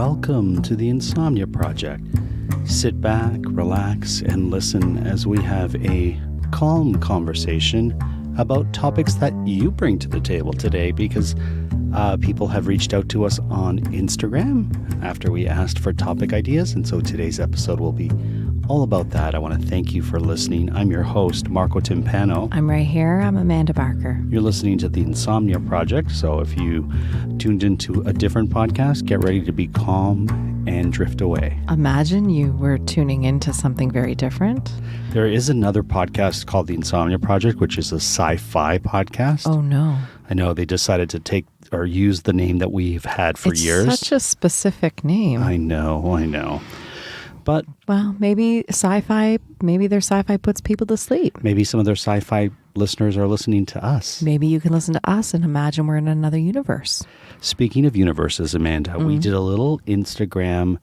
welcome to the Insomnia Project. Sit back, relax, and listen as we have a calm conversation about topics that you bring to the table today, because people have reached out to us on Instagram after we asked for topic ideas, and so today's episode will be all about that. I want to thank you for listening. I'm your host, Marco Timpano. I'm right here. I'm Amanda Barker. You're listening to the Insomnia Project, so if you tuned into a different podcast, get ready to be calm and drift away. Imagine you were tuning into something very different. There is another podcast called the Insomnia Project, which is a sci-fi podcast. Oh, no. I know they decided to take or use the name that we've had for years. It's such a specific name. I know. But well, maybe their sci-fi puts people to sleep. Maybe some of their sci-fi listeners are listening to us. Maybe you can listen to us and imagine we're in another universe. Speaking of universes, Amanda, we did a little Instagram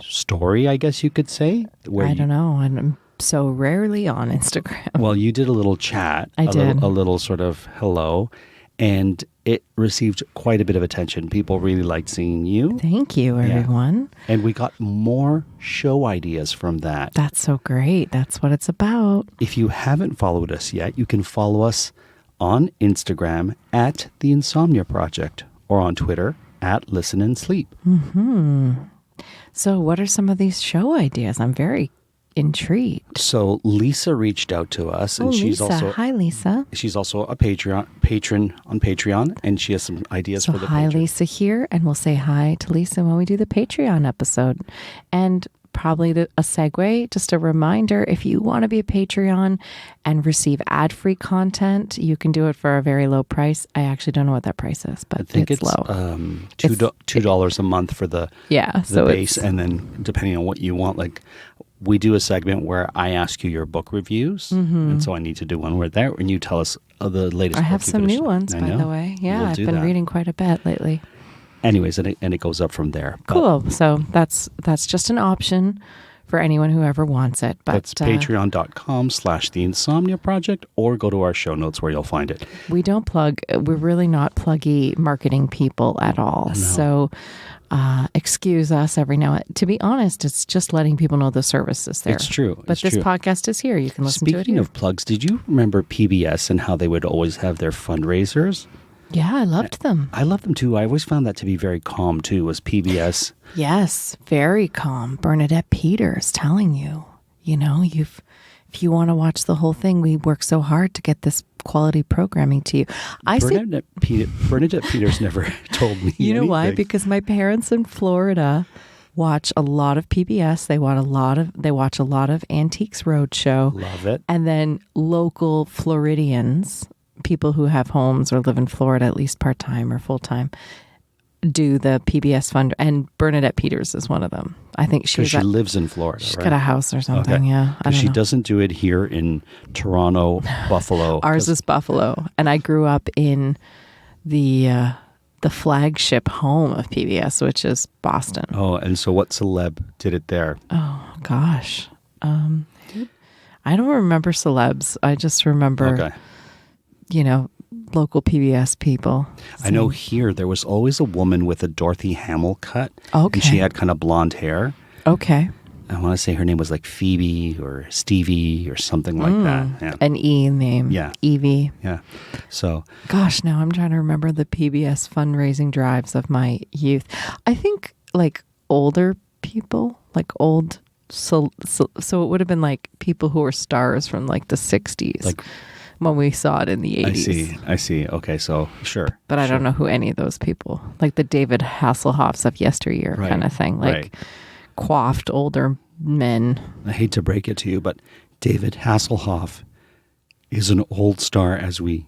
story, I guess you could say. I don't know. I'm so rarely on Instagram. Well, you did a little chat. I did. A little sort of hello. And it received quite a bit of attention. People really liked seeing you. Thank you, everyone. Yeah. And we got more show ideas from that. That's so great. That's what it's about. If you haven't followed us yet, you can follow us on Instagram at The Insomnia Project or on Twitter at Listen and Sleep. Mm-hmm. So what are some of these show ideas? I'm very intrigued. So Lisa reached out to us, and Hi, Lisa. She's also a patron on Patreon, and she has some ideas for the hi, Patreon. Lisa here, and we'll say hi to Lisa when we do the Patreon episode. And probably a segue, just a reminder, if you want to be a Patreon and receive ad-free content, you can do it for a very low price. I actually don't know what that price is, but I think it's low. $2 a month for the base, and then depending on what you want, like we do a segment where I ask you your book reviews, and so I need to do one where there, and you tell us the latest. I have some new ones, by the way. Yeah, I've been reading quite a bit lately. Anyways, and it goes up from there. Cool. So that's just an option for anyone who ever wants it. But that's patreon.com/The Insomnia Project, or go to our show notes where you'll find it. We don't plug. We're really not pluggy marketing people at all. No. So excuse us every now and then. To be honest, it's just letting people know the service is there. It's true. But this podcast is here. You can listen to it Speaking here. of plugs, did you remember PBS and how they would always have their fundraisers? Yeah, I loved them. I love them too. I always found that to be very calm too, was PBS. Yes, very calm. Bernadette Peters telling you, if you want to watch the whole thing, we work so hard to get this quality programming to you. Bernadette Peters never told me. You know why? anything. Because my parents in Florida watch a lot of PBS. They watch a lot of Antiques Roadshow. Love it. And then local Floridians, people who have homes or live in Florida at least part-time or full-time, do the PBS fund, and Bernadette Peters is one of them. I think she lives in Florida. She's right? got a house or something. Okay. Yeah, I don't she know. doesn't do it here in Toronto, Buffalo. Ours is Buffalo, and I grew up in the flagship home of PBS, which is Boston. Oh, and so what celeb did it there? Oh gosh, I don't remember celebs. I just remember, local PBS people. I know here there was always a woman with a Dorothy Hamill cut. Okay. And she had kind of blonde hair. Okay. I want to say her name was like Phoebe or Stevie or something like that. Yeah. An E name. Yeah. Evie. Yeah. So. Gosh, now I'm trying to remember the PBS fundraising drives of my youth. I think like older people, like old, so it would have been like people who were stars from like the 60s. Like when we saw it in the 80s. I see. Okay, so sure. But I don't know who any of those people, like the David Hasselhoffs of yesteryear kind of thing, like coiffed older men. I hate to break it to you, but David Hasselhoff is an old star as we...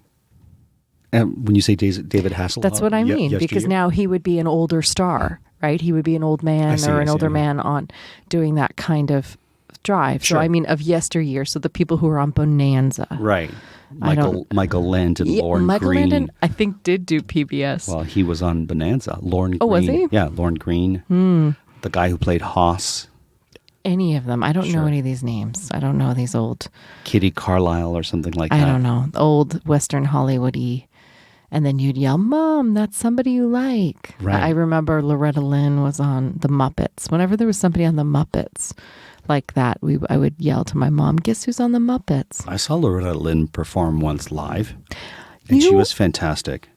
when you say David Hasselhoff... That's what I mean, because now he would be an older star, right? He would be an old man or an older man on doing that kind of drive. Sure. So I mean of yesteryear, so the people who were on Bonanza. Right. Michael Landon, Lorne Michael Green. Landon, I think, did do PBS. Well, he was on Bonanza. Lorne Green. Oh, was he? Yeah, Lorne Green. The guy who played Hoss. Any of them. I don't know any of these names. I don't know these old... Kitty Carlisle or something like that. I don't know. Old Western Hollywood-y And then you'd yell, Mom, that's somebody you like. Right. I remember Loretta Lynn was on The Muppets. Whenever there was somebody on The Muppets like that, I would yell to my mom, guess who's on The Muppets? I saw Loretta Lynn perform once live, and she was fantastic.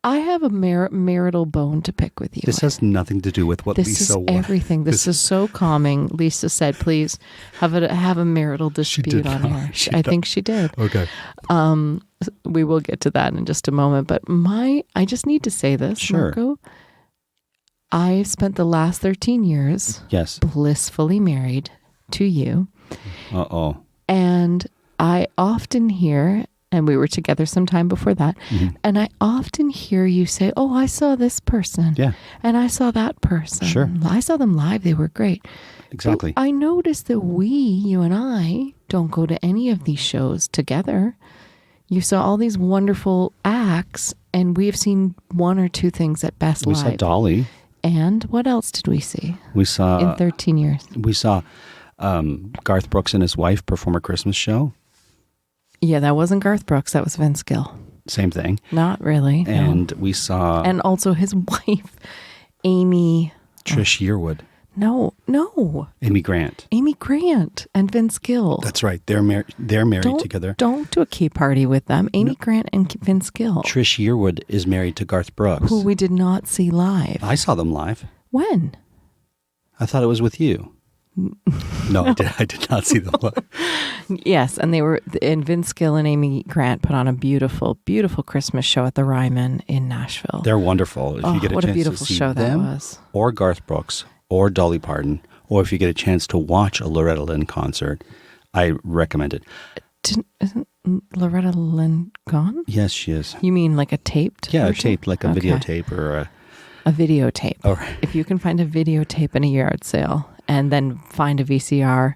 I have a marital bone to pick with you. This has nothing to do with what Lisa This is everything. This is so calming. Lisa said, please have a marital dispute on air. I think she did. Okay. We will get to that in just a moment. But I just need to say this, Sure. Marco. I spent the last 13 years blissfully married to you. Uh-oh. And I often hear, and we were together some time before that, and I often hear you say, oh, I saw this person. Yeah. And I saw that person. Sure. I saw them live. They were great. Exactly. But I noticed that you and I, don't go to any of these shows together. You saw all these wonderful acts, and we've seen one or two things at best We live. saw Dolly. And what else did we see? We saw in 13 years. We saw Garth Brooks and his wife perform a Christmas show. Yeah, that wasn't Garth Brooks. That was Vince Gill. Same thing. Not really. And we saw... And also his wife, Amy... Trish Yearwood. No. Amy Grant. Amy Grant and Vince Gill. That's right. They're married together. Don't do a key party with them. Amy Grant and Vince Gill. Trish Yearwood is married to Garth Brooks. Who we did not see live. I saw them live. When? I thought it was with you. No, I did not see them live. Yes, and Vince Gill and Amy Grant put on a beautiful, beautiful Christmas show at the Ryman in Nashville. They're wonderful. If you get a what chance a beautiful to see show them, that was. Or Garth Brooks, or Dolly Parton, or if you get a chance to watch a Loretta Lynn concert, I recommend it. Isn't Loretta Lynn gone? Yes, she is. You mean like a taped? Yeah, version? a tape, like a videotape or a videotape. Oh. If you can find a videotape in a yard sale and then find a VCR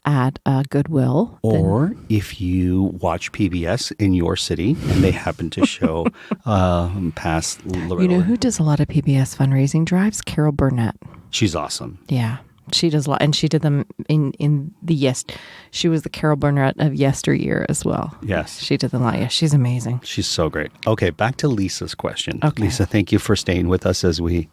at Goodwill. Or if you watch PBS in your city and they happen to show past Loretta. You know who does a lot of PBS fundraising drives? Carol Burnett. She's awesome. Yeah. She does a lot, and she did them in the she was the Carol Burnett of yesteryear as well. Yes. She did them a lot. Yeah, she's amazing. She's so great. Okay, back to Lisa's question. Okay. Lisa, thank you for staying with us as we...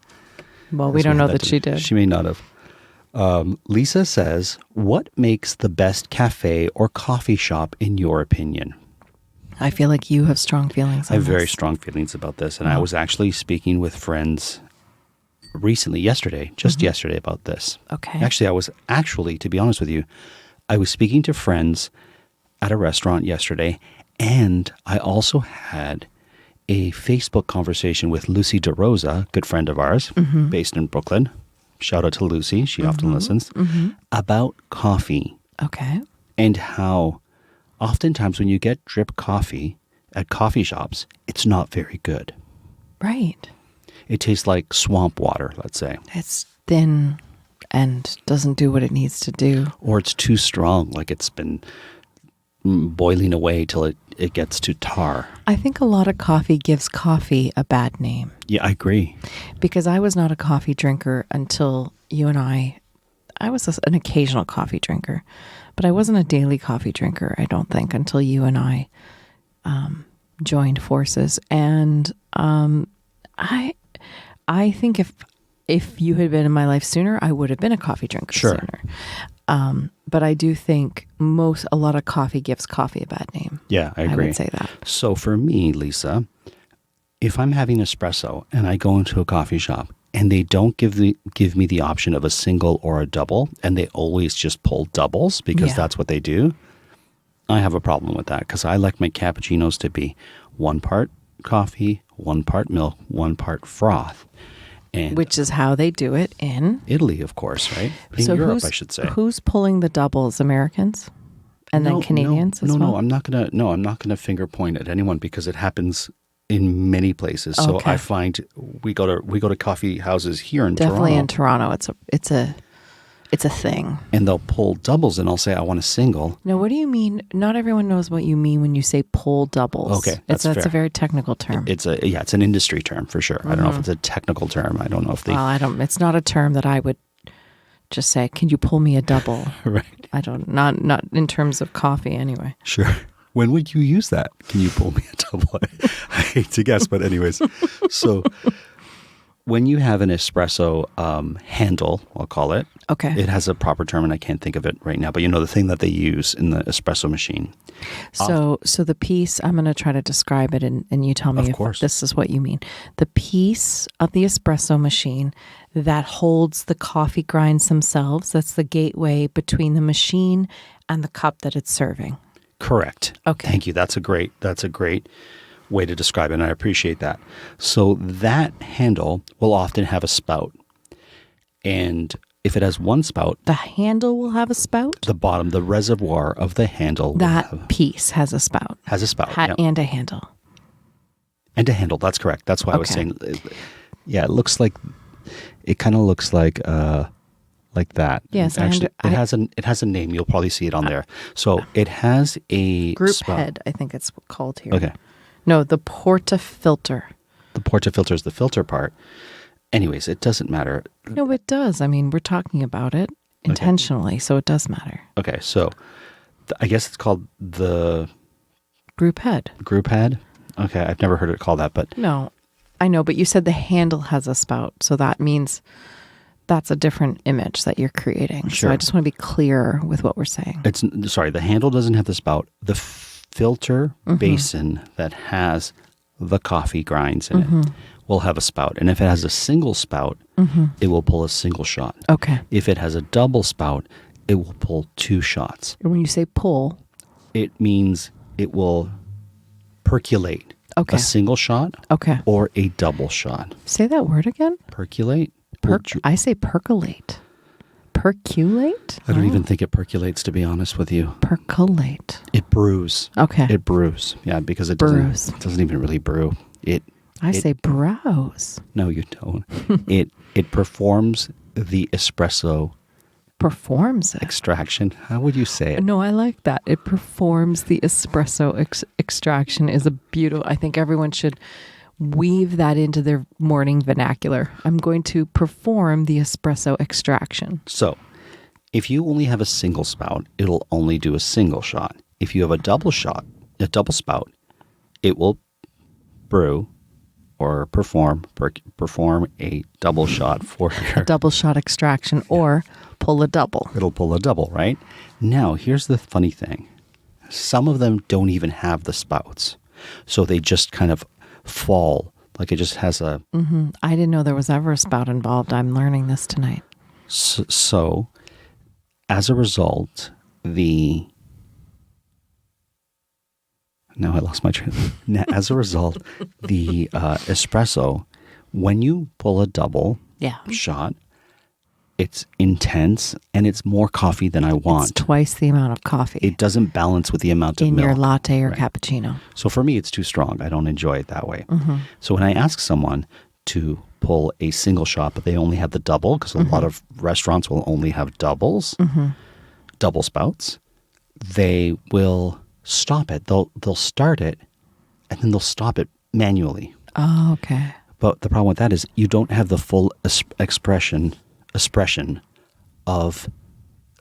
Well, we don't know that she did. She may not have. Lisa says, what makes the best cafe or coffee shop in your opinion? I feel like you have strong feelings on I have this. very strong feelings about this. And I was actually speaking with friends recently, yesterday about this. Okay. Actually, to be honest with you, I was speaking to friends at a restaurant yesterday, and I also had a Facebook conversation with Lucy DeRosa, good friend of ours, based in Brooklyn. Shout out to Lucy. She often listens. About coffee. Okay. And how oftentimes when you get drip coffee at coffee shops, it's not very good. Right. It tastes like swamp water, let's say. It's thin and doesn't do what it needs to do. Or it's too strong, like it's been boiling away till it gets to tar. I think a lot of coffee gives coffee a bad name. Yeah, I agree. Because I was not a coffee drinker until you and I was an occasional coffee drinker, but I wasn't a daily coffee drinker, I don't think, until you and I joined forces. And I think if you had been in my life sooner, I would have been a coffee drinker sooner. But I do think a lot of coffee gives coffee a bad name. Yeah, I agree. I would say that. So for me, Lisa, if I'm having espresso and I go into a coffee shop and they don't give me the option of a single or a double, and they always just pull doubles because that's what they do, I have a problem with that, because I like my cappuccinos to be 1 part coffee, 1 part milk, 1 part froth. And which is how they do it in Italy, of course, right? In Europe, I should say. Who's pulling the doubles? Americans, and then Canadians as well. No, I'm not gonna finger point at anyone, because it happens in many places. So Okay. I find we go to coffee houses here in Definitely Toronto. in Toronto, it's a thing. And they'll pull doubles, and I'll say I want a single. Now, what do you mean? Not everyone knows what you mean when you say pull doubles. Okay, that's fair. a very technical term. It's an industry term for sure. I don't know if it's a technical term. I don't know if they. Well, it's not a term that I would just say. Can you pull me a double? Right. I don't. Not in terms of coffee, anyway. Sure. When would you use that? Can you pull me a double? hate to guess, but anyways. So when you have an espresso handle, I'll call it. Okay. It has a proper term, and I can't think of it right now. But the thing that they use in the espresso machine. So the piece, I'm going to try to describe it, and you tell me if this is what you mean. The piece of the espresso machine that holds the coffee grinds themselves, that's the gateway between the machine and the cup that it's serving. Correct. Okay. Thank you. That's a great way to describe it, and I appreciate that. So that handle will often have a spout. And if it has one spout, the handle will have a spout? The bottom, the reservoir of the handle. That piece has a spout. Has a spout. And a handle. And a handle. That's correct. That's why I was saying, yeah, it kind of looks like that. Yes. Actually, it has a name. You'll probably see it on there. So it has a group spout. head, I think it's called here. Okay. No, the portafilter. The portafilter is the filter part. Anyways, it doesn't matter. No, it does. I mean, we're talking about it intentionally, so it does matter. Okay, so I guess it's called the group head. Group head? Okay, I've never heard it called that, but no, I know, but you said the handle has a spout, so that means that's a different image that you're creating. Sure. So I just want to be clear with what we're saying. The handle doesn't have the spout. The filter basin that has the coffee grinds in it will have a spout. And if it has a single spout, it will pull a single shot. Okay. If it has a double spout, it will pull 2 shots. When you say pull, it means it will percolate a single shot or a double shot. Say that word again. Percolate? I say percolate. Percolate? I don't even think it percolates, to be honest with you. Percolate. It brews. Okay. It brews. Yeah, because it doesn't even really brew. I say browse. No, you don't. it performs the espresso. Performs it. Extraction. How would you say it? No, I like that. It performs the espresso extraction is a beautiful. I think everyone should weave that into their morning vernacular. I'm going to perform the espresso extraction. So, if you only have a single spout, it'll only do a single shot. If you have a double spout, it will brew or perform a double shot for your... A double shot extraction or pull a double. It'll pull a double, right? Now, here's the funny thing. Some of them don't even have the spouts. So they just kind of fall. Like it just has a... I didn't know there was ever a spout involved. I'm learning this tonight. So as a result, Now I lost my train. As a result, the espresso, when you pull a double shot, it's intense and it's more coffee than I want. It's twice the amount of coffee. It doesn't balance with the amount of milk. In your latte or cappuccino. So for me, it's too strong. I don't enjoy it that way. So when I ask someone to pull a single shot, but they only have the double, because a lot of restaurants will only have doubles, double spouts, they will stop it. They'll start it, and then they'll stop it manually. Oh, okay. But the problem with that is you don't have the full expression of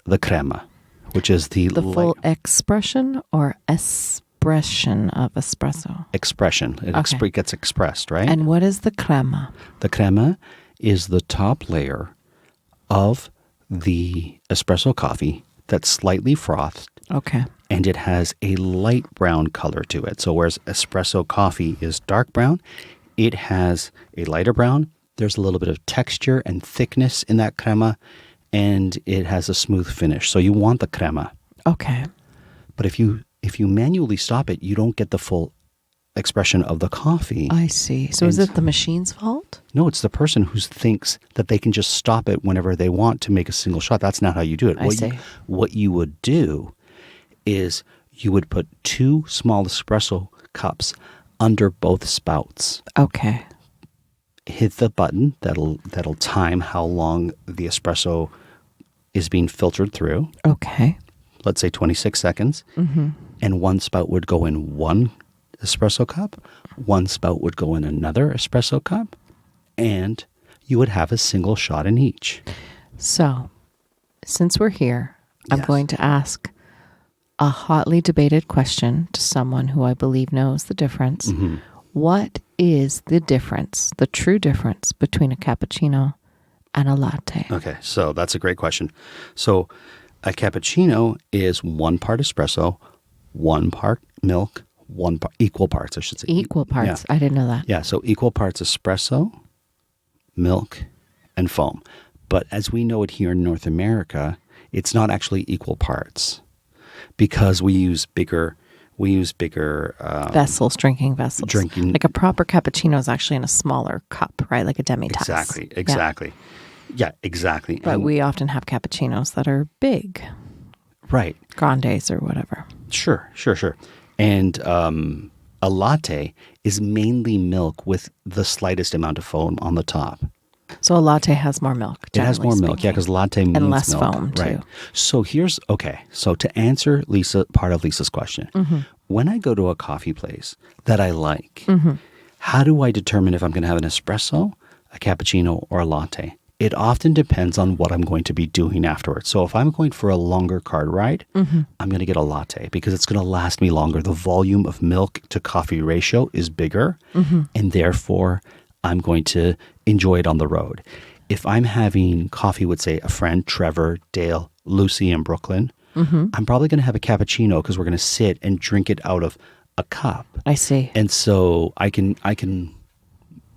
the crema, which is the full expression or expression of espresso. Expression. It gets expressed, right? And what is the crema? The crema is the top layer of the espresso coffee that's slightly frothed. Okay. And it has a light brown color to it. So whereas espresso coffee is dark brown, it has a lighter brown. There's a little bit of texture and thickness in that crema, and it has a smooth finish. So you want the crema. Okay. But if you manually stop it, you don't get the full expression of the coffie. I see. So is it the machine's fault? No, it's the person who thinks that they can just stop it whenever they want to make a single shot. That's not how you do it. I see. What you would do is you would put 2 small espresso cups under both spouts. Okay. Hit the button that'll time how long the espresso is being filtered through. Okay. Let's say 26 seconds. And one spout would go in one espresso cup. One spout would go in another espresso cup. And you would have a single shot in each. So, since we're here, I'm going to ask a hotly debated question to someone who I believe knows the difference. What is the difference, the true difference between a cappuccino and a latte? Okay, so that's a great question. So a cappuccino is 1 part espresso, 1 part milk, equal parts, I should say. Equal parts. I didn't know that. Yeah, so equal parts espresso, milk, and foam. But as we know it here in North America, it's not actually equal parts because we use bigger Vessels, drinking vessels. Like a proper cappuccino is actually in a smaller cup, right? Like a demi-tasse. Exactly. Yeah, exactly. But we often have cappuccinos that are big. Right. Grandes or whatever. Sure. And a latte is mainly milk with the slightest amount of foam on the top. So a latte has more milk. It has more milk, yeah, because latte means and less milk, foam right? too. So so to answer part of Lisa's question, when I go to a coffee place that I like, how do I determine if I'm going to have an espresso, a cappuccino, or a latte? It often depends on what I'm going to be doing afterwards. So if I'm going for a longer car ride, I'm going to get a latte because it's going to last me longer. The volume of milk to coffee ratio is bigger, and therefore I'm going to enjoy it on the road. If I'm having coffee with, say, a friend, Trevor, Dale, Lucy in Brooklyn, I'm probably going to have a cappuccino because we're going to sit and drink it out of a cup. I see. And so I can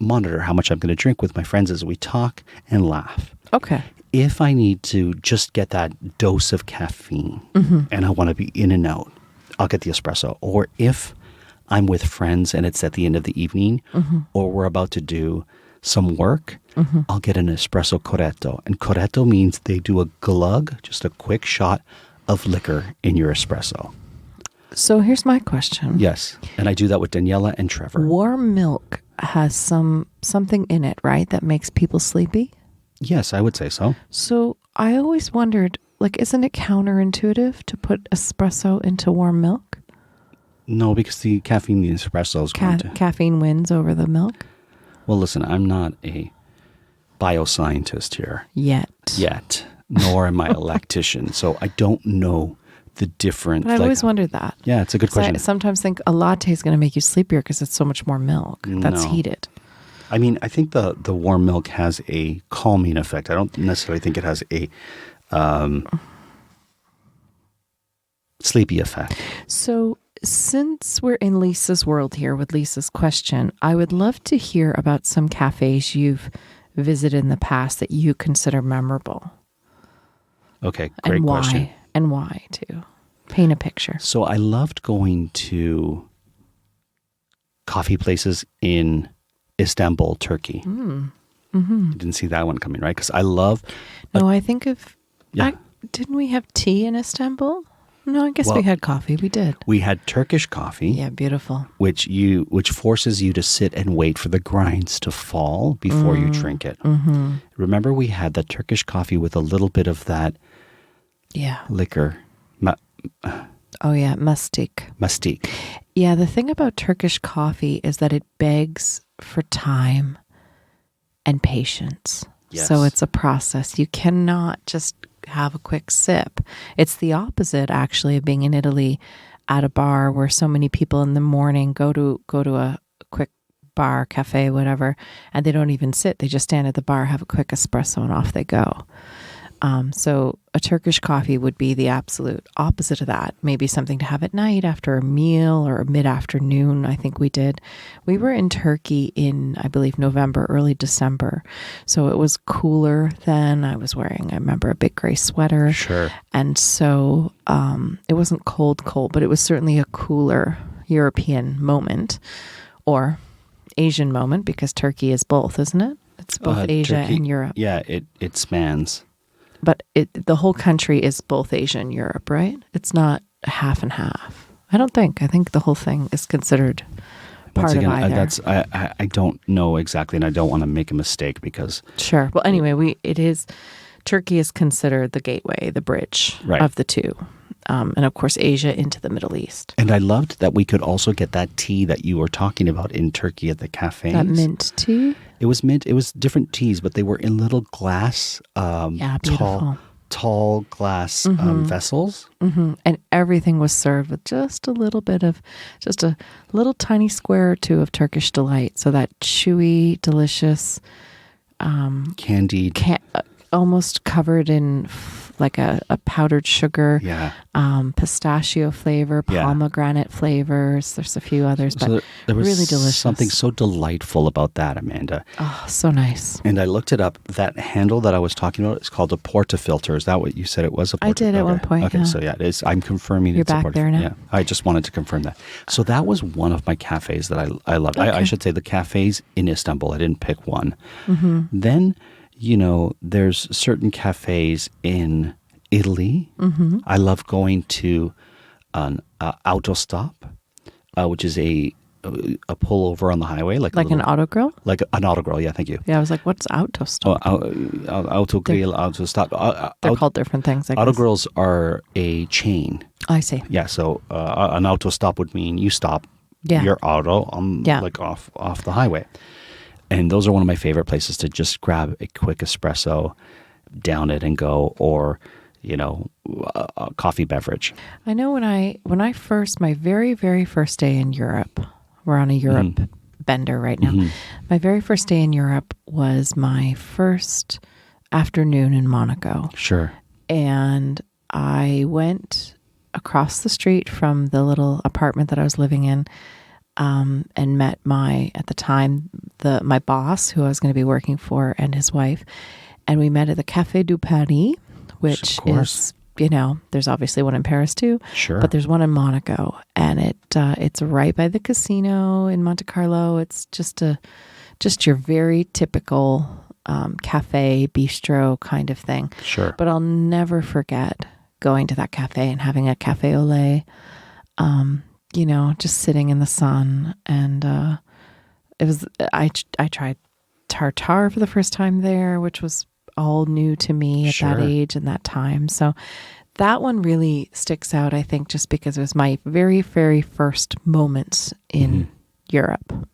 monitor how much I'm going to drink with my friends as we talk and laugh. Okay. If I need to just get that dose of caffeine and I want to be in and out, I'll get the espresso. Or if I'm with friends and it's at the end of the evening or we're about to do some work, I'll get an espresso corretto. And corretto means they do a glug, just a quick shot of liquor in your espresso. So here's my question. Yes. And I do that with Daniela and Trevor. Warm milk has something in it, right, that makes people sleepy? Yes, I would say so. So I always wondered, like, isn't it counterintuitive to put espresso into warm milk? No, because the caffeine in the espresso is going to... Caffeine wins over the milk? Well, listen, I'm not a bioscientist here. Yet. Nor am I a lactician. So I don't know the difference. But I've always wondered that. Yeah, it's a good question. I sometimes think a latte is going to make you sleepier because it's so much more milk that's heated. I mean, I think the warm milk has a calming effect. I don't necessarily think it has a sleepy effect. So since we're in Lisa's world here with Lisa's question, I would love to hear about some cafes you've visited in the past that you consider memorable. Okay, great question. And why, too? Paint a picture. So I loved going to coffee places in Istanbul, Turkey. You didn't see that one coming, right? Because I love... No, I think of... Yeah. Didn't we have tea in Istanbul? No, I guess we had coffee. We did. We had Turkish coffee. Yeah, beautiful. Which forces you to sit and wait for the grinds to fall before you drink it. Remember, we had the Turkish coffee with a little bit of that liquor. Mastik. Yeah, the thing about Turkish coffee is that it begs for time and patience. Yes. So it's a process. You cannot just have a quick sip. It's the opposite, actually, of being in Italy at a bar where so many people in the morning go to a quick bar, cafe, whatever, and they don't even sit. They just stand at the bar, have a quick espresso, and off they go. So a Turkish coffee would be the absolute opposite of that. Maybe something to have at night after a meal or mid-afternoon, I think we did. We were in Turkey in, I believe, November, early December. So it was cooler then. I was wearing, I remember, a big gray sweater. Sure. And so it wasn't cold, but it was certainly a cooler European moment or Asian moment because Turkey is both, isn't it? It's both Asia and Europe. Yeah, it spans. But the whole country is both Asia and Europe, right? It's not half and half. I don't think. I think the whole thing is considered part of either. I don't know exactly, and I don't want to make a mistake because... Sure. Well, anyway, Turkey is considered the gateway, the bridge of the two. And of course, Asia into the Middle East. And I loved that we could also get that tea that you were talking about in Turkey at the cafes. That mint tea? It was mint. It was different teas, but they were in little glass, tall tall glass vessels. And everything was served with just a little tiny square or two of Turkish delight. So that chewy, delicious, Candied. almost covered in like a powdered sugar, Yeah. Pistachio flavor, pomegranate flavors. There's a few others, but there was really delicious. something so delightful about that, Amanda. Oh, so nice. And I looked it up. That handle that I was talking about is called a portafilter. Is that what you said it was? I did at one point. Okay, so yeah, it is. I'm confirming You're it's back a portafilter. there now? Yeah, I just wanted to confirm that. So that was one of my cafes that I loved. Okay. I should say the cafes in Istanbul. I didn't pick one. Then, there's certain cafes in Italy. I love going to an autostop, which is a pullover on the highway, Like an autogrill? like an autogrill. Yeah, thank you. Yeah, I was like, what's autostop? Autogrill, autostop. They're called different things, I guess. Autogrills are a chain. I see. Yeah, so an autostop would mean you stop your auto on like off the highway. And those are one of my favorite places to just grab a quick espresso, down it and go, or a coffee beverage. I know when I my very, very first day in Europe, we're on a Europe bender right now. My very first day in Europe was my first afternoon in Monaco. Sure. And I went across the street from the little apartment that I was living in, and met my boss, who I was going to be working for, and his wife. And we met at the Café du Paris, which is, there's obviously one in Paris too. Sure. But there's one in Monaco, and it's right by the casino in Monte Carlo. It's just your very typical cafe, bistro kind of thing. Sure. But I'll never forget going to that cafe and having a cafe au lait, just sitting in the sun. And I tried tartar for the first time there, which was all new to me at that age and that time. So that one really sticks out, I think, just because it was my very, very first moments in Europe.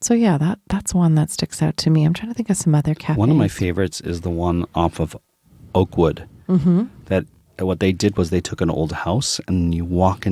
So yeah, that's one that sticks out to me. I'm trying to think of some other cafes. One of my favorites is the one off of Oakwood. That what they did was they took an old house and you walk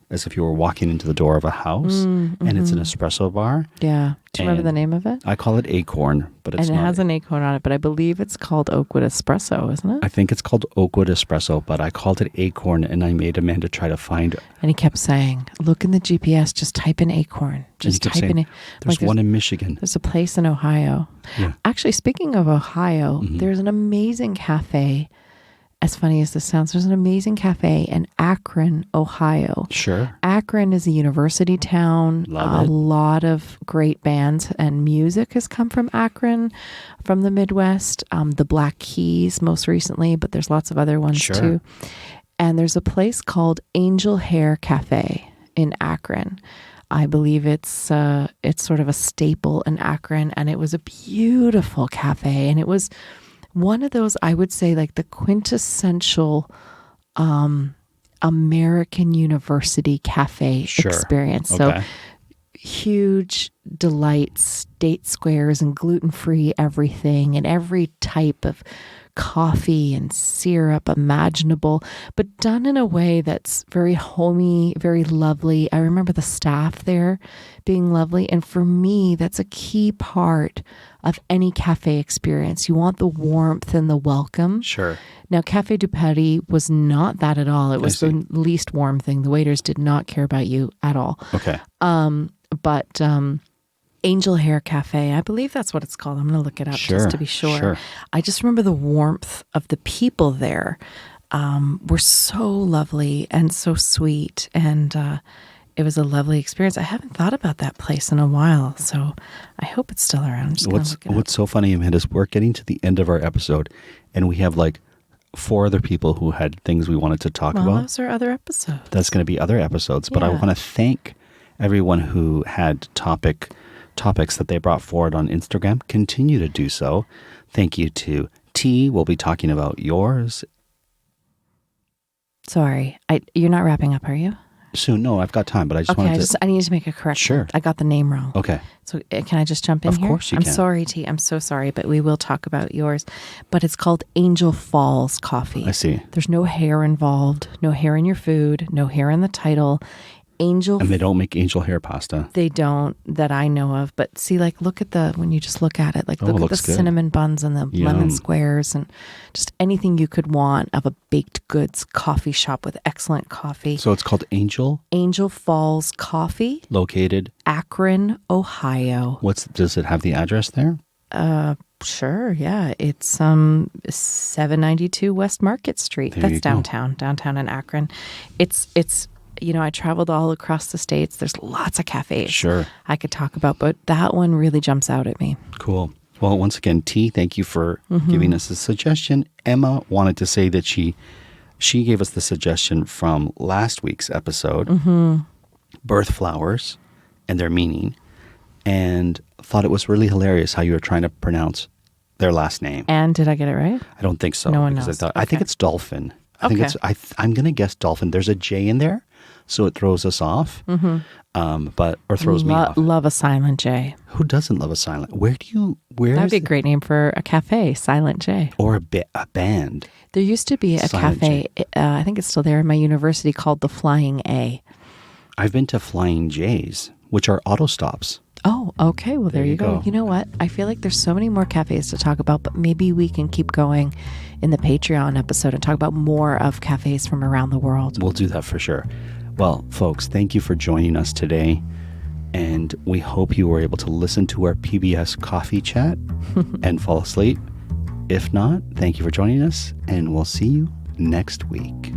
as if you were walking into the door of a house, and it's an espresso bar. Yeah. Do you remember the name of it? I call it Acorn, but it's not. And it has an acorn on it, but I believe it's called Oakwood Espresso, isn't it? I think it's called Oakwood Espresso, but I called it Acorn, and I made Amanda try to find it. And he kept saying, look in the GPS, just type in Acorn. Just type in it. There's one in Michigan. There's a place in Ohio. Yeah. Actually, speaking of Ohio, there's an amazing cafe. As funny as this sounds, there's an amazing cafe in Akron, Ohio. Sure. Akron is a university town. Love it. A lot of great bands and music has come from Akron, from the Midwest. The Black Keys most recently, but there's lots of other ones too. And there's a place called Angel Hair Cafe in Akron. I believe it's sort of a staple in Akron, and it was a beautiful cafe, and it was one of those, I would say, like the quintessential American university cafe experience. Okay. So huge delights, date squares, and gluten-free everything, and every type of coffee and syrup imaginable, but done in a way that's very homey, very lovely. I remember the staff there being lovely. And for me, that's a key part of any cafe experience. You want the warmth and the welcome. Sure. Now, Café du Paris was not that at all. It was the least warm thing. The waiters did not care about you at all. Okay. But Angel Hair Cafe, I believe that's what it's called. I'm going to look it up just to be sure. I just remember the warmth of the people there were so lovely and so sweet, and it was a lovely experience. I haven't thought about that place in a while, so I hope it's still around. What's so funny, Amanda, is we're getting to the end of our episode, and we have like 4 other people who had things we wanted to talk about. Those are other episodes. That's going to be other episodes, but I want to thank everyone who had topics that they brought forward on Instagram. Continue to do so. Thank you to T. We'll be talking about yours. Sorry, you're not wrapping up, are you? soon. No, I've got time, but I just Okay, wanted to... I need to make a correction. Sure. I got the name wrong. Okay. So can I just jump in Of here? course you I'm can. sorry, T. I'm so sorry, but we will talk about yours. But it's called Angel Falls Coffee. I see. There's no hair involved, no hair in your food, no hair in the title. And they don't make angel hair pasta. They don't, that I know of. But see, like, look at when you just look at it, like, look at the cinnamon buns and the lemon squares and just anything you could want of a baked goods coffee shop with excellent coffee. So it's called Angel Falls Coffee. Located? Akron, Ohio. Does it have the address there? Sure, yeah. It's 792 West Market Street. That's downtown in Akron. It's I traveled all across the States. There's lots of cafes I could talk about, but that one really jumps out at me. Cool. Well, once again, T, thank you for giving us a suggestion. Emma wanted to say that she gave us the suggestion from last week's episode, birth flowers and their meaning, and thought it was really hilarious how you were trying to pronounce their last name. And did I get it right? I don't think so. No one knows. I think it's dolphin. I'm going to guess dolphin. There's a J in there, so it throws us off, or throws me off. Love a silent J. Who doesn't love a silent? That'd be a great name for a cafe, Silent J. Or a band. There used to be a Silent cafe, I think it's still there in my university, called the Flying A. I've been to Flying J's, which are auto stops. Oh, okay. Well, there you go. You know what? I feel like there's so many more cafes to talk about, but maybe we can keep going in the Patreon episode and talk about more of cafes from around the world. We'll do that for sure. Well, folks, thank you for joining us today. And we hope you were able to listen to our PBS coffee chat and fall asleep. If not, thank you for joining us, and we'll see you next week.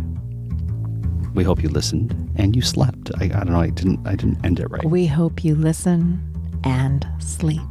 We hope you listened and you slept. I don't know. I didn't end it right. We hope you listen and sleep.